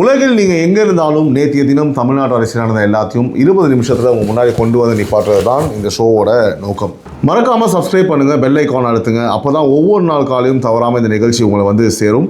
உலகில் நீங்கள் எங்கே இருந்தாலும் நேற்றைய தினம் தமிழ்நாட்டு அரசியல் நடந்த எல்லாத்தையும் 20 நிமிஷத்தில் உங்கள் முன்னாடி கொண்டு வந்து நிப்பாட்டுறது தான் இந்த ஷோவோட நோக்கம். மறக்காமல் சப்ஸ்கிரைப் பண்ணுங்கள், பெல் ஐக்கான் அழுத்துங்க. அப்போ தான் ஒவ்வொரு நாள் காலையும் தவறாமல் இந்த நிகழ்ச்சி உங்களை வந்து சேரும்.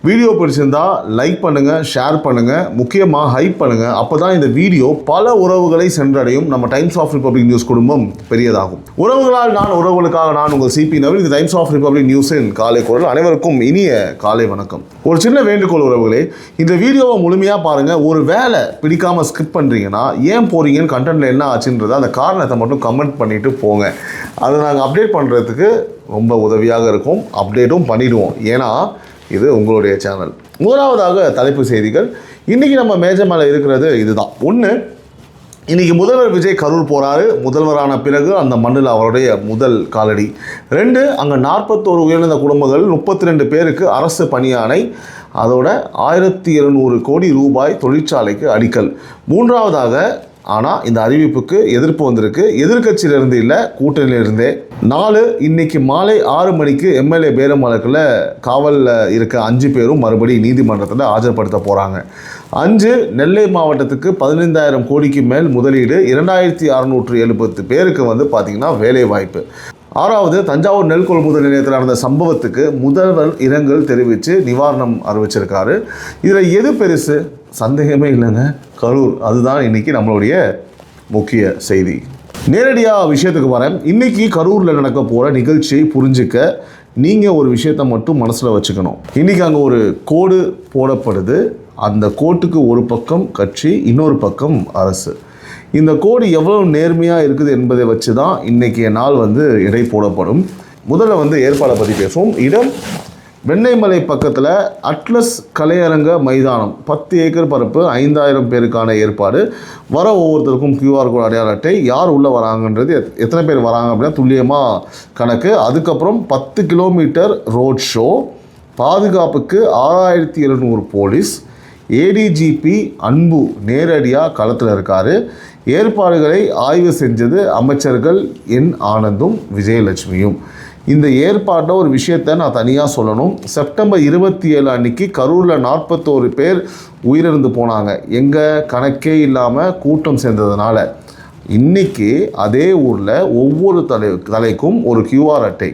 வீடியோ பிடிச்சிருந்தா லைக் பண்ணுங்கள், ஷேர் பண்ணுங்கள், முக்கியமாக ஹைப் பண்ணுங்கள். அப்போ தான் இந்த வீடியோ பல உறவுகளை சென்றடையும். நம்ம டைம்ஸ் ஆஃப் ரிப்பப்ளிக் நியூஸ் குடும்பம் பெரியதாகும். உறவுகளால் நான், உறவுகளுக்காக நான், உங்கள் சிபி நவீன். இது டைம்ஸ் ஆஃப் ரிப்பப்ளிக் நியூஸின் காலை குரல். அனைவருக்கும் இனிய காலை வணக்கம். ஒரு சின்ன வேண்டுகோள் உறவுகளே, இந்த வீடியோவை முழுமையாக பாருங்கள். ஒரு வேலை பிடிக்காமல் ஸ்கிப் பண்ணுறீங்கன்னா ஏன் போகிறீங்கன்னு, கண்டென்ட்டில் என்ன ஆச்சுன்றதை அந்த காரணத்தை மட்டும் கமெண்ட் பண்ணிவிட்டு போங்க. அதை நாங்கள் அப்டேட் பண்ணுறதுக்கு ரொம்ப உதவியாக இருக்கும். அப்டேட்டும் பண்ணிவிடுவோம், ஏன்னா இது உங்களுடைய சேனல். முதலாவதாக தலைப்பு செய்திகள். இன்றைக்கி நம்ம மேஜை மேலே இருக்கிறது இதுதான். ஒன்று, இன்றைக்கி முதல்வர் விஜய் கரூர் போகிறாரு. முதல்வரான பிறகு அந்த மண்ணில் அவருடைய முதல் காலடி. 2, அங்கே 41 உயர்ந்த குடும்பங்கள் 32 பேருக்கு அரசு பணியாணை. அதோட 1200 கோடி ரூபாய் தொழிற்சாலைக்கு அடிக்கல். 3வதாக, ஆனால் இந்த அறிவிப்புக்கு எதிர்ப்பு வந்திருக்கு. எதிர்கட்சியிலிருந்து இல்லை, கூட்டணியிலிருந்தே. 4, இன்னைக்கு மாலை 6 மணிக்கு எம்எல்ஏ பேரம் வழக்கில் காவலில் இருக்க 5 பேரும் மறுபடியும் நீதிமன்றத்தில் ஆஜர்படுத்த போகிறாங்க. 5, நெல்லை மாவட்டத்துக்கு 15,000 கோடிக்கு மேல் முதலீடு. 2670 பேருக்கு வந்து பார்த்திங்கன்னா வேலை வாய்ப்பு. 6வது, தஞ்சாவூர் நெல் கொள்முதல் நிலையத்தில் நடந்த சம்பவத்துக்கு முதல்வர் இரங்கல் தெரிவித்து நிவாரணம் அறிவிச்சிருக்காரு. இதில் எது பெருசு? சந்தேகமே இல்லைங்க, கரூர். அதுதான் இன்றைக்கி நம்மளுடைய முக்கிய செய்தி. நேரடியாக விஷயத்துக்கு வரேன். இன்றைக்கி கரூரில் நடக்க போகிற நிகழ்ச்சியை புரிஞ்சிக்க நீங்கள் ஒரு விஷயத்தை மட்டும் மனசில் வச்சுக்கணும். இன்றைக்கி அங்கே ஒரு கோடு போடப்படுது. அந்த கோட்டுக்கு ஒரு பக்கம் கட்சி, இன்னொரு பக்கம் அரசு. இந்த கோடு எவ்வளோ நேர்மையாக இருக்குது என்பதை வச்சு தான் இன்றைக்கிய நாள் வந்து இடை போடப்படும். முதல்ல ஏற்பாடை பற்றி பேசுவோம். இடம் வெண்ணெய்மலை பக்கத்தில் அட்லஸ் கலையரங்க மைதானம். 10 ஏக்கர் பரப்பு, 5000 பேருக்கான ஏற்பாடு. வர ஒவ்வொருத்தருக்கும் QR கோட் அடையாள அட்டை. யார் உள்ளே வராங்கன்றது, எத்தனை பேர் வராங்க அப்படின்னா துல்லியமாக கணக்கு. அதுக்கப்புறம் 10 கிலோமீட்டர் ரோட் ஷோ. பாதுகாப்புக்கு 6700 போலீஸ். ஏடிஜிபி அன்பு நேரடியாக களத்தில் இருக்கார். ஏற்பாடுகளை ஆய்வு செஞ்சது அமைச்சர்கள் என் ஆனந்தும் விஜயலட்சுமியும். இந்த ஏற்பாட்டை ஒரு விஷயத்தை நான் தனியாக சொல்லணும். செப்டம்பர் 27 அன்னைக்கு கரூரில் 41 பேர் உயிரிழந்து போனாங்க. எங்கள் கணக்கே இல்லாமல் கூட்டம் சேர்ந்ததுனால. இன்றைக்கி அதே ஊரில் ஒவ்வொரு தலைக்கும் ஒரு QR அட்டை.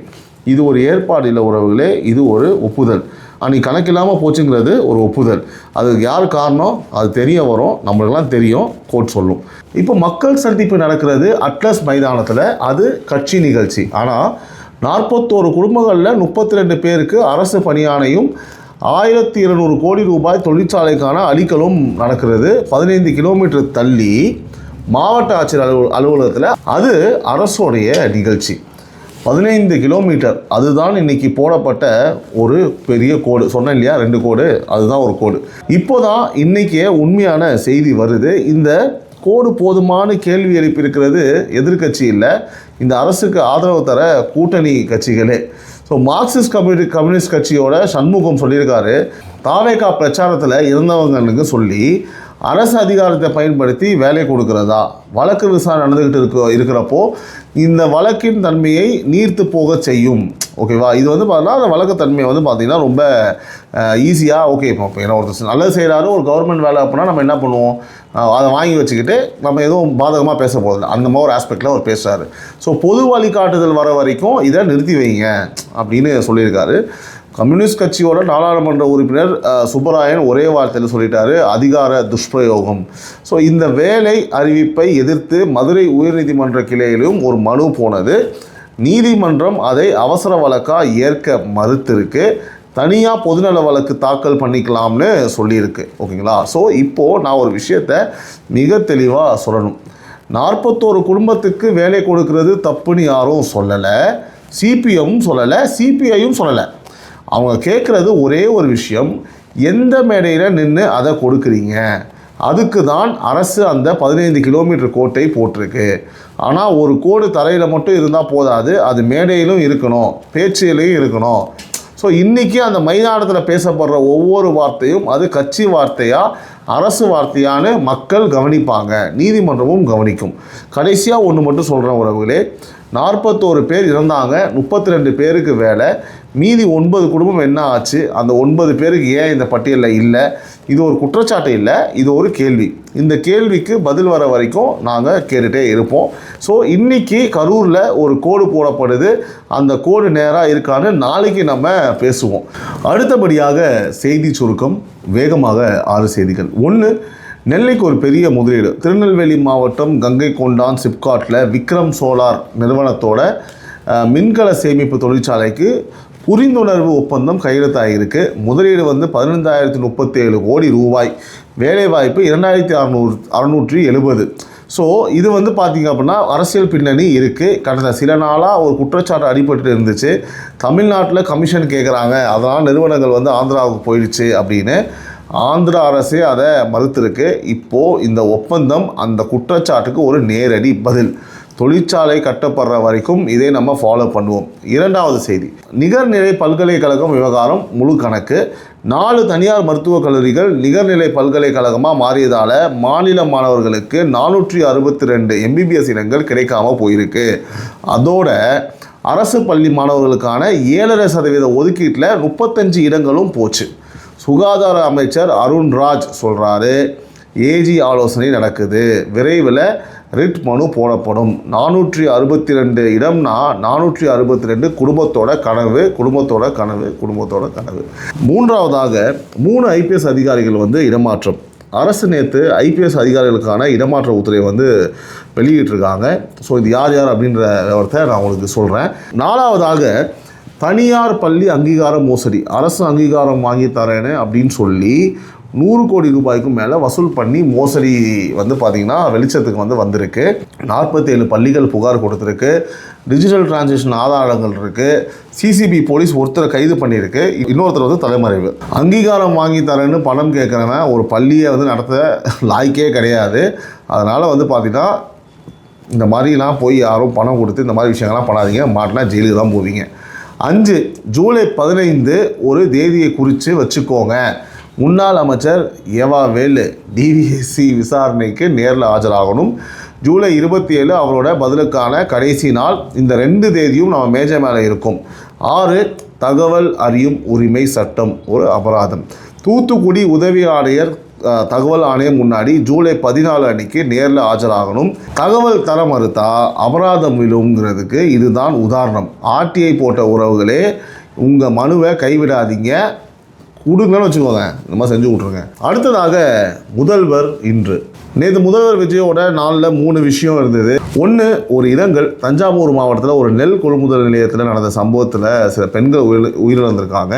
இது ஒரு ஏற்பாடு இல்லை உறவுகளே, இது ஒரு ஒப்புதல். அன்றைக்கி கணக்கில்லாமல் போச்சுங்கிறது ஒரு ஒப்புதல். அது யார் காரணம் அது தெரிய வரும், நம்மளுக்கெல்லாம் தெரியும், கோர்ட் சொல்லும். இப்போ மக்கள் சந்திப்பு நடக்கிறது அட்லஸ் மைதானத்தில். அது கட்சி நிகழ்ச்சி. ஆனால் 41 குடும்பங்களில் 32 பேருக்கு அரசு பணியானையும் 1200 கோடி ரூபாய் தொழிற்சாலைக்கான அடிக்கலும் நடக்கிறது. 15 கிலோமீட்டர் தள்ளி மாவட்ட ஆட்சியர் அலுவலகத்தில். அது அரசுடைய நிகழ்ச்சி. 15 கிலோமீட்டர். அதுதான் இன்றைக்கி போடப்பட்ட ஒரு பெரிய கோடு. சொன்னேன் இல்லையா, 2 கோடு, அதுதான் ஒரு கோடு. இப்போ தான் இன்றைக்கே உண்மையான செய்தி வருது. இந்த கோடு போதுமான கேள்வி எழுப்பியிருக்கிறது எதிர்கட்சி இல்லை, இந்த அரசுக்கு ஆதரவு தர கூட்டணி கட்சிகளே. ஸோ மார்க்சிஸ்ட் கம்யூனிஸ்ட் கட்சியோட சண்முகம் சொல்லியிருக்காரு, தாவேகா பிரச்சாரத்தில் இருந்தவங்களுக்கு சொல்லி அரசு அதிகாரத்தை பயன்படுத்தி வேலை கொடுக்கிறதா. வழக்கு விசாரணை நடந்துக்கிட்டு இருக்கிறப்போ இந்த வழக்கின் தன்மையை நீர்த்து போக செய்யும். ஓகேவா? இது பார்த்தீங்கன்னா அந்த வழக்கு தன்மையை பார்த்திங்கன்னா ரொம்ப ஈஸியாக, ஓகே இப்போ ஏன்னா ஒருத்தர் நல்லது செய்கிறாரு, ஒரு கவர்மெண்ட் வேலை அப்படின்னா நம்ம என்ன பண்ணுவோம், அதை வாங்கி வச்சுக்கிட்டு நம்ம எதுவும் பாதகமாக பேச போதில்லை. அந்த மாதிரி ஒரு ஆஸ்பெக்டில் அவர் பேசுகிறாரு. ஸோ பொது வழிகாட்டுதல் வர வரைக்கும் இதை நிறுத்தி வைங்க அப்படின்னு சொல்லியிருக்காரு. கம்யூனிஸ்ட் கட்சியோட நாடாளுமன்ற உறுப்பினர் சுப்பராயன் ஒரே வார்த்தையில் சொல்லிட்டாரு, அதிகார துஷ்பிரயோகம். ஸோ இந்த வேலை அறிவிப்பை எதிர்த்து மதுரை உயர்நீதிமன்ற கிளையிலும் ஒரு மனு போனது. நீதிமன்றம் அதை அவசர வழக்காக ஏற்க மறுத்திருக்கு. தனியாக பொதுநல வழக்கு தாக்கல் பண்ணிக்கலாம்னு சொல்லியிருக்கு. ஓகேங்களா? ஸோ இப்போது நான் ஒரு விஷயத்தை மிக தெளிவாக சொல்லணும். 41 குடும்பத்துக்கு வேலை கொடுக்கறது தப்புன்னு யாரும் சொல்லலை, சிபிஎம் சொல்லலை, சிபிஐயும் சொல்லலை. அவங்க கேட்குறது ஒரே ஒரு விஷயம், எந்த மேடையில் நின்று அதை கொடுக்குறீங்க. அதுக்கு தான் அரசு அந்த 15 கிலோமீட்டர் கோட்டை போட்டிருக்கு. ஆனால் ஒரு கோடு தரையில் மட்டும் இருந்தால் போதாது, அது மேடையிலும் இருக்கணும், பேச்சிலையும் இருக்கணும். ஸோ இன்றைக்கி அந்த மைதானத்தில் பேசப்படுற ஒவ்வொரு வார்த்தையும் அது கட்சி வார்த்தையா அரசு வார்த்தையான மக்கள் கவனிப்பாங்க, நீதிமன்றமும் கவனிக்கும். கடைசியாக ஒன்று மட்டும் சொல்கிறேன் உறவுகளே, 41 பேர் இறந்தாங்க, 32 பேருக்கு வேலை, மீதி 9 குடும்பம் என்ன ஆச்சு? அந்த 9 பேருக்கு ஏன் இந்த பட்டியலில் இல்லை? இது ஒரு குற்றச்சாட்டு இல்லை, இது ஒரு கேள்வி. இந்த கேள்விக்கு பதில் வர வரைக்கும் நாங்கள் கேட்டுகிட்டே இருப்போம். ஸோ இன்றைக்கி கரூரில் ஒரு கோடு போடப்படுது, அந்த கோடு நேராக இருக்கான்னு நாளைக்கு நம்ம பேசுவோம். அடுத்தபடியாக செய்தி சுருக்கம், வேகமாக 6 செய்திகள். 1, நெல்லைக்கு ஒரு பெரிய முதலீடு. திருநெல்வேலி மாவட்டம் கங்கை கொண்டான் சிப்காட்டில் விக்ரம் சோலார் நிறுவனத்தோட மின்கல சேமிப்பு தொழிற்சாலைக்கு புரிந்துணர்வு ஒப்பந்தம் கையெழுத்தாகிருக்கு. முதலீடு 15,037 கோடி ரூபாய், வேலைவாய்ப்பு 2670. ஸோ இது பார்த்திங்க அப்படின்னா அரசியல் பின்னணி இருக்குது. கடந்த சில நாளாக ஒரு குற்றச்சாட்டு அடிபட்டு இருந்துச்சு, தமிழ்நாட்டில் கமிஷன் கேட்குறாங்க, அதனால் நிறுவனங்கள் ஆந்திராவுக்கு போயிடுச்சு அப்படின்னு. ஆந்திரா அரசே அதை மறுத்திருக்கு. இப்போது இந்த ஒப்பந்தம் அந்த குற்றச்சாட்டுக்கு ஒரு நேரடி பதில். தொழிற்சாலை கட்டப்படுற வரைக்கும் இதை நம்ம ஃபாலோ பண்ணுவோம். 2வது செய்தி, நிகர்நிலை பல்கலைக்கழகம் விவகாரம் முழு கணக்கு. 4 தனியார் மருத்துவக் கல்லூரிகள் நிகர்நிலை பல்கலைக்கழகமாக மாறியதால் மாநில மாணவர்களுக்கு 462 MBBS இடங்கள் கிடைக்காமல் போயிருக்கு. அதோட அரசு பள்ளி மாணவர்களுக்கான 7.5% ஒதுக்கீட்டில் 35 இடங்களும் போச்சு. சுகாதார அமைச்சர் அருண்ராஜ் சொல்கிறாரு, ஏஜி ஆலோசனை நடக்குது, விரைவில் ரிட் மனு போடப்படும். 462 இடம்னா 462 குடும்பத்தோட கனவு. 3வதாக 3 IPS அதிகாரிகள் இடமாற்றம். அரசு நேற்று IPS அதிகாரிகளுக்கான இடமாற்ற உத்தரவை வெளியிட்டிருக்காங்க. ஸோ இது யார் அப்படின்ற விவரத்தை நான் உங்களுக்கு சொல்கிறேன். 4வதாக தனியார் பள்ளி அங்கீகார மோசடி. அரசு அங்கீகாரம் வாங்கி தரேன்னு அப்படின்னு சொல்லி 100 கோடி ரூபாய்க்கும் மேலே வசூல் பண்ணி மோசடி பார்த்திங்கன்னா வெளிச்சத்துக்கு வந்திருக்கு. 47 பள்ளிகள் புகார் கொடுத்துருக்கு. டிஜிட்டல் டிரான்சாக்ஷன் ஆதாரங்கள் இருக்குது. CCB போலீஸ் ஒருத்தரை கைது பண்ணியிருக்கு, இன்னொருத்தர் தலைமறைவு. அங்கீகாரம் வாங்கி தரேன்னு பணம் கேட்குறவன் ஒரு பள்ளியை நடத்த லாய்க்கே கிடையாது. அதனால் பார்த்திங்கன்னா இந்த மாதிரிலாம் போய் யாரும் பணம் கொடுத்து இந்த மாதிரி விஷயங்கள்லாம் பண்ணாதீங்க, மாட்டினா ஜெயிலுக்கு தான் போவீங்க. 5, ஜூலை 15 ஒரு தேதியை குறித்து வச்சுக்கோங்க. முன்னாள் அமைச்சர் ஏவாவேலு DVSC விசாரணைக்கு நேரில் ஆஜராகணும். ஜூலை 27 அவரோட பதிலுக்கான கடைசி நாள். இந்த 2 தேதியும் நம்ம மேஜை மேலே இருக்கும். 6, தகவல் அறியும் உரிமை சட்டம் ஒரு அபராதம். தூத்துக்குடி உதவி ஆணையர் தகவல் ஆணையம் முன்னாடி ஜூலை 14 அன்னைக்கு நேரில் ஆஜராகணும். தகவல் தர மறுத்தா அபராதம் விழுங்கிறதுக்கு இதுதான் உதாரணம். RTI போட்ட உறவுகளே, உங்கள் மனுவை கைவிடாதீங்க, கொடுங்கன்னு வச்சுக்கோங்க, இந்த மாதிரி செஞ்சு விட்ருங்க. அடுத்ததாக முதல்வர் இன்று. நேற்று முதல்வர் விஜயோட நாளில் 3 விஷயம் இருந்தது. 1, ஒரு இரங்கல். தஞ்சாவூர் மாவட்டத்தில் ஒரு நெல் கொள்முதல் நிலையத்தில் நடந்த சம்பவத்தில் சில பெண்கள் உயிரிழந்திருக்காங்க.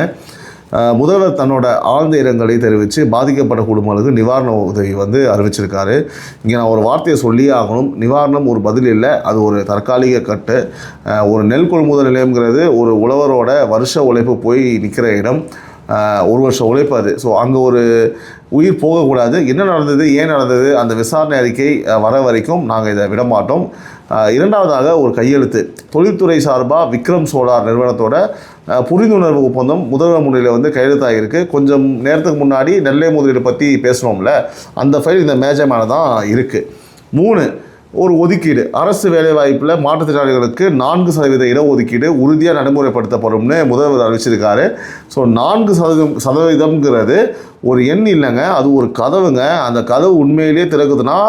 முதல்வர் தன்னோட ஆழ்ந்த இரங்கலை தெரிவித்து பாதிக்கப்பட்ட குடும்பங்களுக்கு நிவாரண உதவி அறிவிச்சிருக்காரு. இங்கே நான் ஒரு வார்த்தையை சொல்லியே ஆகணும், நிவாரணம் ஒரு பதில் இல்லை, அது ஒரு தற்காலிக கட்டு. ஒரு நெல் கொள்முதல் நிலையம்ங்கிறது ஒரு உழவரோட வருஷ உழைப்பு போய் நிற்கிற இடம், 1 வருஷம் உழைப்பு அது. ஸோ அங்கே ஒரு உயிர் போகக்கூடாது. என்ன நடந்தது, ஏன் நடந்தது, அந்த விசாரணை அறிக்கை வர வரைக்கும் நாங்கள் இதை விடமாட்டோம். 2வதாக ஒரு கையெழுத்து. தொழில்துறை சார்பாக விக்ரம் சோலார் நிறுவனத்தோட புரிந்துணர்வு ஒப்பந்தம் முதல்வர் முன்னிலையில் கையெழுத்தாகிருக்கு. கொஞ்சம் நேரத்துக்கு முன்னாடி நெல்லை முதலீடு பற்றி பேசுகிறோம்ல, அந்த ஃபைல் இந்த மேஜை மேலே தான் இருக்குது. 3, ஒரு ஒதுக்கீடு. அரசு வேலைவாய்ப்பில் மாற்றுத்திறனாளிகளுக்கு 4% இடஒதுக்கீடு உறுதியாக நடைமுறைப்படுத்தப்படும்னு முதல்வர் அறிவிச்சிருக்காரு. ஸோ 4% ஒரு எண் இல்லைங்க, அது ஒரு கதவுங்க. அந்த கதவு உண்மையிலேயே திறக்குதுன்னா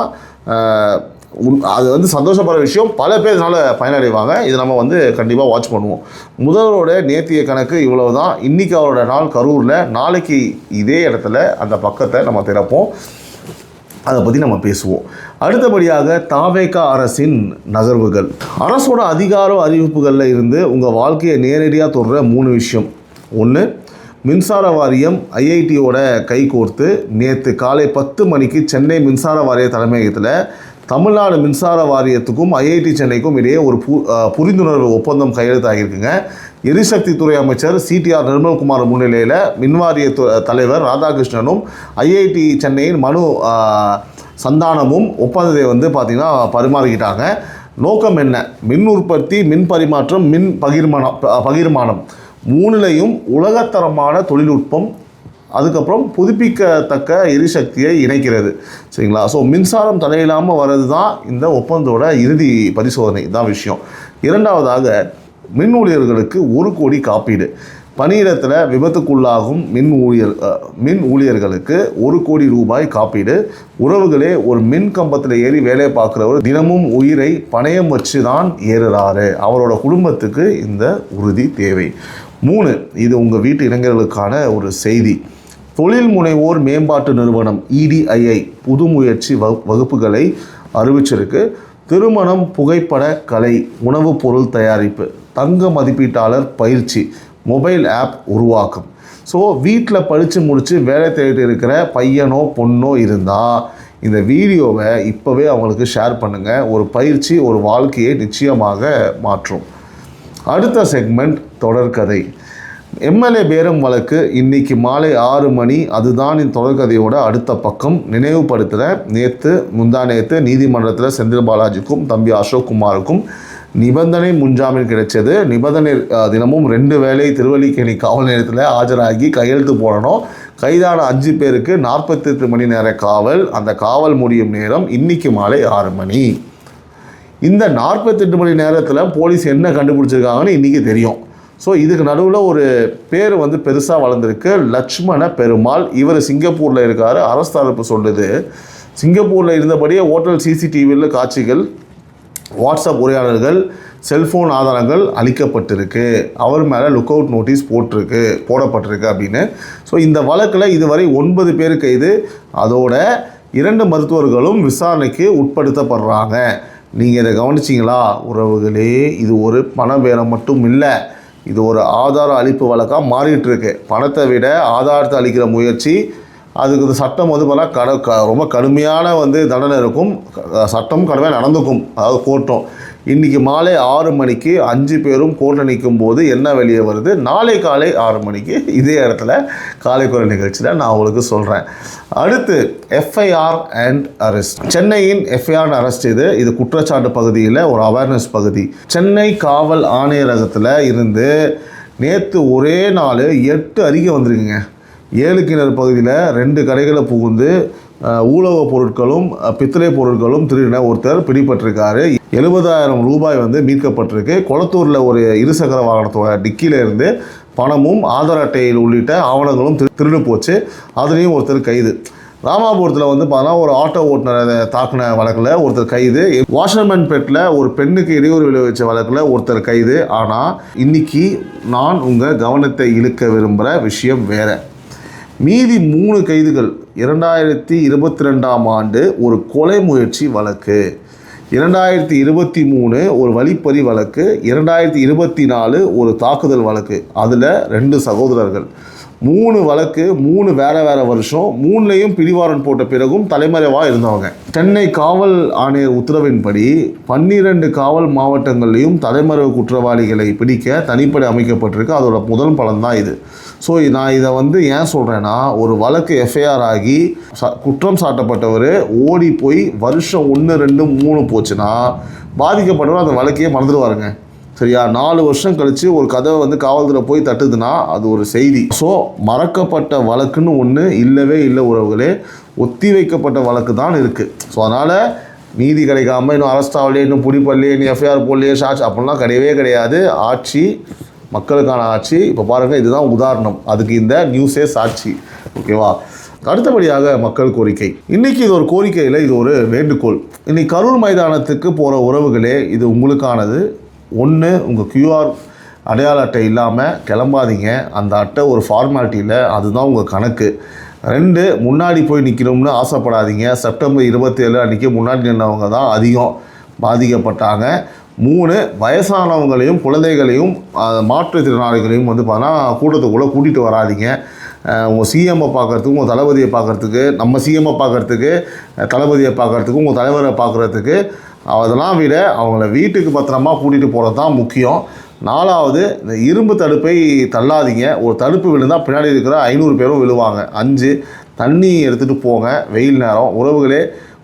அது சந்தோஷப்படுற விஷயம். பல பேர் இதனால் பயனடைவாங்க. இதை நம்ம கண்டிப்பாக வாட்ச் பண்ணுவோம். முதல்வரோட நேத்திய கணக்கு இவ்வளவு தான். இன்றைக்கி அவரோட நாள் கரூரில், நாளைக்கு இதே இடத்துல அந்த பக்கத்தை நம்ம திறப்போம், அதை பற்றி நம்ம பேசுவோம். அடுத்தபடியாக தாவேகா அரசின் நகர்வுகள். அரசோட அதிகார அறிவிப்புகளில் இருந்து உங்கள் வாழ்க்கையை நேரடியாக தொடுற 3 விஷயம். 1, மின்சார வாரியம் IITயோட கைகோர்த்து நேற்று காலை 10 மணிக்கு சென்னை மின்சார வாரிய தலைமையகத்தில் தமிழ்நாடு மின்சார வாரியத்துக்கும் IIT சென்னைக்கும் இடையே ஒரு புரிந்துணர்வு ஒப்பந்தம் கையெழுத்தாகியிருக்குங்க. எரிசக்தி துறை அமைச்சர் CTR நிர்மல்குமார் முன்னிலையில் மின்வாரிய தலைவர் ராதாகிருஷ்ணனும் IIT சென்னையின் மனு சந்தானமும் ஒப்பந்தத்தை பார்த்திங்கன்னா பரிமாறிக்கிட்டாங்க. நோக்கம் என்ன? மின் உற்பத்தி, மின் பரிமாற்றம், மின் பகிர்மானம் 3லையும் உலகத்தரமான தொழில்நுட்பம் அதுக்கப்புறம் புதுப்பிக்கத்தக்க எரிசக்தியை இணைக்கிறது. சரிங்களா? ஸோ மின்சாரம் தடையில்லாமல் வர்றது தான் இந்த ஒப்பந்தத்தோட இறுதி பரிசோதனை தான் விஷயம். இரண்டாவதாக, மின் ஊழியர்களுக்கு 1 கோடி காப்பீடு. பணியிடத்தில் விபத்துக்குள்ளாகும் மின் ஊழியர்களுக்கு 1 கோடி ரூபாய் காப்பீடு. உறவுகளே, ஒரு மின் கம்பத்தில் ஏறி வேலை பார்க்குறவர் தினமும் உயிரை பணயம் வச்சு தான் ஏறுறாரு. அவரோட குடும்பத்துக்கு இந்த உறுதி தேவை. 3, இது உங்கள் வீட்டு இளைஞர்களுக்கான ஒரு செய்தி. தொழில் முனைவோர் மேம்பாட்டு நிறுவனம் EDII புது முயற்சி வகுப்புகளை அறிவிச்சிருக்கு. திருமணம், புகைப்பட கலை, உணவுப் பொருள் தயாரிப்பு, தங்க மதிப்பீட்டாளர் பயிற்சி, மொபைல் ஆப் உருவாக்கம். ஸோ வீட்டில் படித்து முடித்து வேலை தேடிட்டு இருக்கிற பையனோ பொண்ணோ இருந்தால் இந்த வீடியோவை இப்போவே அவங்களுக்கு ஷேர் பண்ணுங்கள். ஒரு பயிற்சி ஒரு வாழ்க்கையை நிச்சயமாக மாற்றும். அடுத்த செக்மெண்ட் தொடர்கதை. MLA பேரம் வழக்கு இன்னைக்கு மாலை 6 மணி. அதுதான் இந்த தொடர்கதையோட அடுத்த பக்கம். நினைவுபடுத்துகிற, முந்தானேத்து நீதிமன்றத்தில் செந்தில் பாலாஜிக்கும் தம்பி அசோக் குமாருக்கும் நிபந்தனை முன்ஜாமீன் கிடைச்சது. நிபந்தனை தினமும் 2 வேளை திருவல்லிக்கேணி காவல் நிலையத்தில் ஆஜராகி கையெழுத்து போடணும். கைதான 5 பேருக்கு 48 மணி நேர காவல். அந்த காவல் முடியும் நேரம் இன்னைக்கு மாலை 6 மணி. இந்த 48 மணி நேரத்தில் போலீஸ் என்ன கண்டுபிடிச்சிருக்காங்கன்னு இன்றைக்கி தெரியும். ஸோ இதுக்கு நடுவில் ஒரு பேர் பெருசாக வளர்ந்துருக்கு, லட்சுமண பெருமாள். இவர் சிங்கப்பூரில் இருக்கார். அரசு தரப்பு சொல்லுது, சிங்கப்பூரில் இருந்தபடியே ஹோட்டல் CCTVயில் காட்சிகள், வாட்ஸ்அப் உரையாடல்கள், செல்ஃபோன் ஆதாரங்கள் அளிக்கப்பட்டிருக்கு. அவர் மேலே லுக் அவுட் நோட்டீஸ் போடப்பட்டிருக்கு அப்படின்னு. ஸோ இந்த வழக்கில் இதுவரை 9 பேர் கைது. அதோட 2 மருத்துவர்களும் விசாரணைக்கு உட்படுத்தப்படுறாங்க. நீங்கள் இதை கவனிச்சிங்களா உறவுகளே? இது ஒரு பண பேரம் மட்டும் இல்லை, இது ஒரு ஆதார அளிப்பு வழக்காக மாறிட்டு இருக்கு. பணத்தை விட ஆதாரத்தை அளிக்கிற முயற்சி, அதுக்கு சட்டம் ரொம்ப கடுமையான தண்டனை இருக்கும். சட்டம் கடுமையாக நடந்துக்கும், அதாவது கோர்ட்டும். இன்றைக்கி மாலை 6 மணிக்கு 5 பேரும் கோர்ட்டில் நிற்கும் போது என்ன வெளியே வருது? நாளை காலை 6 மணிக்கு இதே இடத்துல காலைக்குரல் நிகழ்ச்சியில் நான் உங்களுக்கு சொல்கிறேன். அடுத்து FIR அண்ட் அரெஸ்ட். சென்னையின் FIR அரெஸ்ட் இது குற்றச்சாட்டு பகுதியில் ஒரு அவேர்னஸ் பகுதி. சென்னை காவல் ஆணையரகத்தில் இருந்து நேற்று ஒரே நாள் 8 அறிக்கை வந்திருக்குங்க. 7 கிணறு பகுதியில் 2 கடைகளை புகுந்து ஊலக பொருட்களும் பித்தளை பொருட்களும் திருடின ஒருத்தர் பிடிபட்டிருக்காரு. 70,000 ரூபாய் மீட்கப்பட்டிருக்கு. கொளத்தூரில் ஒரு இருசக்கர வாகனத்தோட டிக்கியில் இருந்து பணமும் ஆதார் அட்டையில் உள்ளிட்ட ஆவணங்களும் திருடு போச்சு. அதுலேயும் ஒருத்தர் கைது. ராமாபுரத்தில் பார்த்தா ஒரு ஆட்டோ ஓட்டுநரை தாக்குன வழக்கில் ஒருத்தர் கைது. வாஷர்மேன்பேட்டில் ஒரு பெண்ணுக்கு இடையூறு விளைவிச்ச வழக்கில் ஒருத்தர் கைது. ஆனால் இன்னைக்கு நான் உங்கள் கவனத்தை இழுக்க விரும்புகிற விஷயம் வேறு. மீதி 3 கைதுகள் 2022ஆம் ஆண்டு ஒரு கொலை முயற்சி வழக்கு, 2023 ஒரு வழிப்பறி வழக்கு, 2024 ஒரு தாக்குதல் வழக்கு. அதில் 2 சகோதரர்கள். 3 வழக்கு, 3 வேறு வருஷம். 3லையும் பிடிவாரண்ட் போட்ட பிறகும் தலைமறைவாக இருந்தவங்க. சென்னை காவல் ஆணையர் உத்தரவின்படி 12 காவல் மாவட்டங்கள்லேயும் தலைமறைவு குற்றவாளிகளை பிடிக்க தனிப்படை அமைக்கப்பட்டிருக்கு. அதோட முதல் பலன் தான் இது. ஸோ நான் இதை ஏன் சொல்கிறேன்னா, ஒரு வழக்கு FIR ஆகி குற்றம் சாட்டப்பட்டவர் ஓடி போய் வருஷம் 1, 2, 3 போச்சுன்னா பாதிக்கப்பட்டவர் அந்த வழக்கையே மறந்துடுவாருங்க. சரியா? 4 வருஷம் கழித்து ஒரு கதவை காவல்துறை போய் தட்டுதுன்னா அது ஒரு செய்தி. ஸோ மறக்கப்பட்ட வழக்குன்னு ஒன்று இல்லவே இல்லை உறவுகளே. ஒத்தி வைக்கப்பட்ட வழக்கு தான் இருக்குது. ஸோ அதனால் நீதி கிடைக்காமல் இன்னும் அரெஸ்ட் ஆகலையே, இன்னும் பிடிப்படலையே, இன்னும் FIR போடலையே, சாட்சி அப்படின்லாம் கிடையவே கிடையாது. ஆட்சி மக்களுக்கான ஆட்சி. இப்போ பாருங்கள், இதுதான் உதாரணம். அதுக்கு இந்த நியூஸே சாட்சி. ஓகேவா? அடுத்தபடியாக மக்கள் கோரிக்கை. இன்றைக்கி இது ஒரு கோரிக்கையில் இது ஒரு வேண்டுகோள். இன்றைக்கி கரூர் மைதானத்துக்கு போகிற உறவுகளே, இது உங்களுக்கானது. 1, உங்கள் QR அடையாள அட்டை இல்லாமல் கிளம்பாதீங்க. அந்த அட்டை ஒரு ஃபார்மாலிட்டியில், அதுதான் உங்கள் கணக்கு. 2, முன்னாடி போய் நிற்கணும்னு ஆசைப்படாதீங்க. செப்டம்பர் 27 அன்றைக்கி முன்னாடி நின்றவங்க தான் அதிகம் பாதிக்கப்பட்டாங்க. 3, வயசானவங்களையும் குழந்தைகளையும் மாற்றுத்திறனாளிகளையும் பார்த்தா கூட்டத்துக்குள்ளே கூட்டிகிட்டு வராதிங்க. உங்கள் சிஎம்மை பார்க்குறதுக்கு, உங்கள் தளபதியை பார்க்குறதுக்கு, நம்ம சிஎம்மை பார்க்குறதுக்கு, தளபதியை பார்க்குறதுக்கு, உங்கள் தலைவரை பார்க்குறதுக்கு, அதெல்லாம் விட அவங்கள வீட்டுக்கு பத்திரமா கூட்டிகிட்டு போகிறது தான் முக்கியம். 4வது, இந்த இரும்பு தடுப்பை தள்ளாதீங்க. ஒரு தடுப்பு விழுந்தால் பின்னாடி இருக்கிற 500 பேரும் விழுவாங்க. 5, தண்ணி எடுத்துகிட்டு போங்க. வெயில் நேரம் உறவுகளே,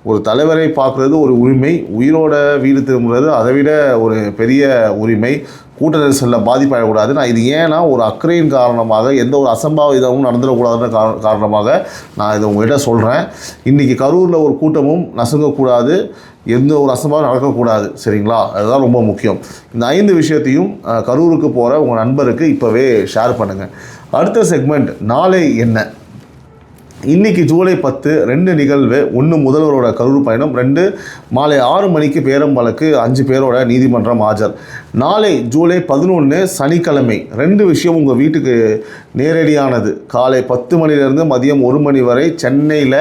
ஒரு தலைவரை பார்க்குறது ஒரு உரிமை, உயிரோட வீடு திரும்புறது அதை விட ஒரு பெரிய உரிமை. கூட்ட நெரிசலில் பாதிப்பாகக்கூடாது. நான் இது ஏன்னா ஒரு அக்கறையின் காரணமாக எந்த ஒரு அசம்பாவிதமும் நடந்துடக்கூடாதுன்ற காரணமாக நான் இதை உங்கள்கிட்ட சொல்கிறேன். இன்றைக்கி கரூரில் ஒரு கூட்டமும் நசுங்கக்கூடாது, எந்த ஒரு அசம்பாவும் நடக்கக்கூடாது. சரிங்களா? அதுதான் ரொம்ப முக்கியம். இந்த 5 விஷயத்தையும் கரூருக்கு போகிற உங்கள் நண்பருக்கு இப்போவே ஷேர் பண்ணுங்கள். அடுத்த செக்மெண்ட் நாளை என்ன. இன்றைக்கி ஜூலை 10 2 நிகழ்வு. 1 முதல்வரோட கரூர் பயணம், 2 மாலை 6 மணிக்கு பேரம் வழக்கு, 5 பேரோட நீதிமன்றம் ஆஜர். நாளை ஜூலை 11 சனிக்கிழமை 2 விஷயம் உங்கள் வீட்டுக்கு நேரடியானது. காலை 10 மணிலேருந்து மதியம் 1 மணி வரை சென்னையில்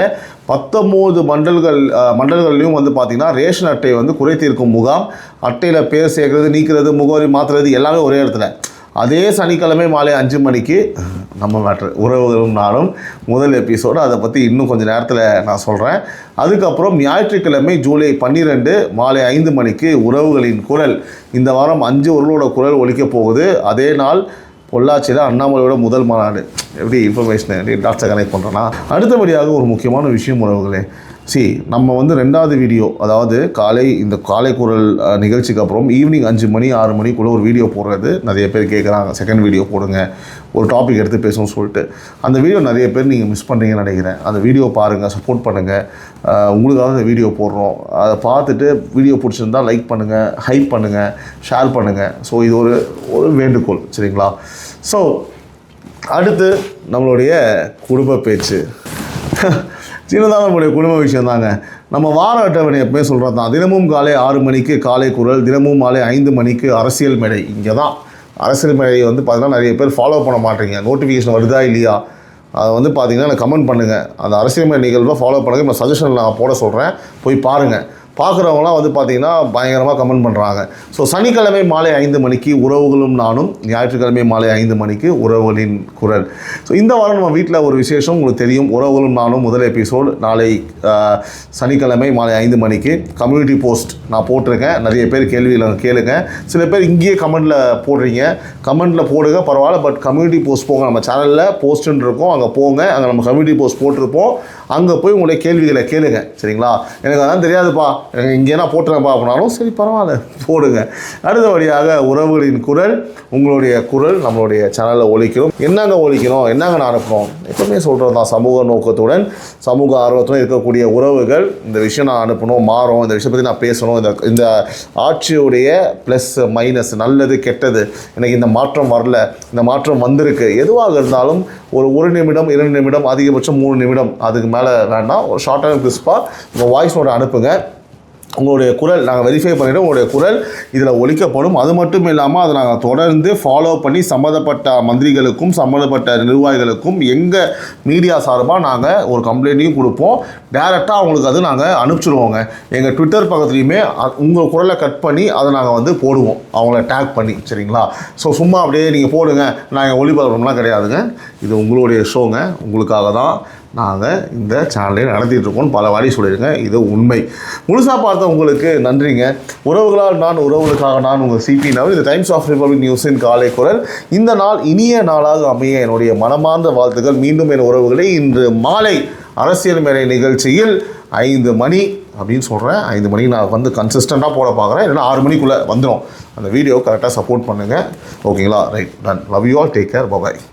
19 மண்டல்கள்லையும் வந்து பார்த்திங்கன்னா ரேஷன் அட்டையை வந்து குறை தீர்க்கும் முகாம். அட்டையில் பேர் சேர்க்கறது, நீக்கிறது, முகவரி மாற்றுறது எல்லாமே ஒரே இடத்துல. அதே சனிக்கிழமை மாலை 5 மணிக்கு நம்ம மேட்ரு உறவுகளும் நானும் முதல் எபிசோடு. அதை பற்றி இன்னும் கொஞ்சம் நேரத்தில் நான் சொல்கிறேன். அதுக்கப்புறம் ஞாயிற்றுக்கிழமை ஜூலை 12 மாலை 5 மணிக்கு உறவுகளின் குரல். இந்த வாரம் 5 உறவுகளோட குரல் ஒலிக்கப் போகுது. அதே நாள் பொள்ளாச்சியில் அண்ணாமலையோட முதல் மாநாடு. எப்படி இன்ஃபர்மேஷனை எப்படி டாக்டர் கனெக்ட் பண்ணுறேன்னா, அடுத்தபடியாக ஒரு முக்கியமான விஷயம் உறவுகளே. நம்ம வந்து 2வது வீடியோ, அதாவது இந்த காலை குரல் நிகழ்ச்சிக்கு அப்புறம் ஈவினிங் 5 மணி 6 மணிக்குள்ளே ஒரு வீடியோ போடுறது நிறைய பேர் கேட்குறாங்க. செகண்ட் வீடியோ போடுங்க, ஒரு டாபிக் எடுத்து பேசணும்னு சொல்லிட்டு. அந்த வீடியோ நிறைய பேர் நீங்கள் மிஸ் பண்ணுறீங்கன்னு நினைக்கிறேன். அந்த வீடியோ பாருங்கள், சப்போர்ட் பண்ணுங்கள். உங்களுக்காக அந்த வீடியோ போடுறோம். அதை பார்த்துட்டு வீடியோ பிடிச்சிருந்தால் லைக் பண்ணுங்கள், ஹைப் பண்ணுங்கள், ஷேர் பண்ணுங்கள். ஸோ இது ஒரு வேண்டுகோள். சரிங்களா? ஸோ அடுத்து நம்மளுடைய குடும்ப பேச்சு. சின்னதாக நம்மளுடைய குடும்ப விஷயம் தாங்க. நம்ம வார அட்டவணை எப்பவுமே சொல்கிறது தான். தினமும் காலை 6 மணிக்கு காலை குரல், தினமும் மாலை 5 மணிக்கு அரசியல் மேடை. இங்கே தான் அரசியல் மேடையை வந்து பார்த்தீங்கன்னா நிறைய பேர் ஃபாலோ பண்ண மாட்டேங்க. நோட்டிஃபிகேஷன் வருதா இல்லையா அதை வந்து பார்த்தீங்கன்னா எனக்கு கமெண்ட் பண்ணுங்கள். அந்த அரசியல் மேடை நிகழ்வை ஃபாலோ பண்ணுங்கள். இப்போ சஜஷன் நான் போட சொல்கிறேன், போய் பாருங்கள். பார்க்குறவங்களாம் வந்து பார்த்திங்கன்னா பயங்கரமாக கமெண்ட் பண்ணுறாங்க. ஸோ சனிக்கிழமை மாலை 5 மணிக்கு உறவுகளும் நானும், ஞாயிற்றுக்கிழமை மாலை 5 மணிக்கு உறவுகளின் குரல். ஸோ இந்த வாரம் நம்ம வீட்டில் ஒரு விசேஷம் உங்களுக்கு தெரியும். உறவுகளும் நானும் முதல் எபிசோடு நாளை சனிக்கிழமை மாலை 5 மணிக்கு கம்யூனிட்டி போஸ்ட் நான் போட்டிருக்கேன். நிறைய பேர் கேள்வியில் கேளுங்க. சில பேர் இங்கேயே கமெண்டில் போடுறீங்க. கமெண்டில் போடுங்க, பரவாயில்ல. பட் கம்யூனிட்டி போஸ்ட் போங்க. நம்ம சேனலில் போஸ்ட்டுன்னு இருக்கும், அங்கே போங்க. அங்கே நம்ம கம்யூனிட்டி போஸ்ட் போட்டிருப்போம். அங்கே போய் உங்களுடைய கேள்விகளை கேளுங்க. சரிங்களா? எனக்கு அதான் தெரியாதுப்பா, இங்கே நான் போட்டுறேன்ப்பா அப்படின்னாலும் சரி, பரவாயில்ல, போடுங்க. அடுத்தபடியாக உறவுகளின் குரல். உங்களுடைய குரல் நம்மளுடைய சேனலில் ஒலிக்கணும். என்னங்க ஒலிக்கணும், என்னங்க நான் அனுப்பணும், எப்பவுமே சொல்கிறது தான். சமூக நோக்கத்துடன் சமூக ஆர்வத்துடன் இருக்கக்கூடிய உறவுகள் இந்த விஷயம் நான் அனுப்பணும், மாறும், இந்த விஷயம் பற்றி நான் பேசணும், இந்த ஆட்சியுடைய ப்ளஸ் மைனஸ், நல்லது கெட்டது, எனக்கு இந்த மாற்றம் வரல, இந்த மாற்றம் வந்திருக்கு, எதுவாக இருந்தாலும் ஒரு 1 நிமிடம் 2 நிமிடம் அதிகபட்சம் 3 நிமிடம், அதுக்கு மேலே வேண்டாம். ஒரு ஷார்ட் அண்ட் கிறிஸ்பாக உங்கள் வாய்ஸ் நோட் அனுப்புங்க. உங்களுடைய குரல் நாங்கள் வெரிஃபை பண்ணிவிட்டு உங்களுடைய குரல் இதில் ஒலிக்கப்படும். அது மட்டும் இல்லாமல் அதை நாங்கள் தொடர்ந்து ஃபாலோ பண்ணி சம்மந்தப்பட்ட மந்திரிகளுக்கும் சம்மந்தப்பட்ட நிர்வாகிகளுக்கும் எங்கள் மீடியா சார்பாக நாங்கள் ஒரு கம்ப்ளைண்ட்டையும் கொடுப்போம். டேரெக்டாக அவங்களுக்கு அது நாங்கள் அனுப்பிச்சிடுவோங்க. எங்கள் ட்விட்டர் பக்கத்துலேயுமே உங்கள் குரலை கட் பண்ணி அதை நாங்கள் வந்து போடுவோம், அவங்கள டேக் பண்ணி. சரிங்களா? ஸோ சும்மா அப்படியே நீங்கள் போடுங்க, நாங்கள் ஒளிபரப்பலாம் கிடையாதுங்க. இது உங்களுடைய ஷோங்க, உங்களுக்காக தான் நாங்கள் இந்த சேனலை நடத்திட்டுருக்கோம். பல வாடி சொல்லியிருக்கேன், இது உண்மை. முழுசாக பார்த்த உங்களுக்கு நன்றிங்க. உறவுகளால் நான், உறவுகளுக்காக நான், உங்கள் சிபி நவீன். இந்த டைம்ஸ் ஆஃப் ரிபப்ளிக் நியூஸின் காலை குரல். இந்த நாள் இனிய நாளாக அமைய என்னுடைய மனமார்ந்த வாழ்த்துக்கள். மீண்டும் என் உறவுகளை இன்று மாலை அரசியல் மேடை நிகழ்ச்சியில் 5 மணி அப்படின்னு சொல்கிறேன். 5 மணிக்கு நான் வந்து கன்சிஸ்டண்ட்டாக போட பார்க்குறேன். இல்லைன்னா 6 மணிக்குள்ளே வந்துடும். அந்த வீடியோ கரெக்டாக சப்போர்ட் பண்ணுங்கள். ஓகேங்களா? Right, done. Love you all. Take care. Bye.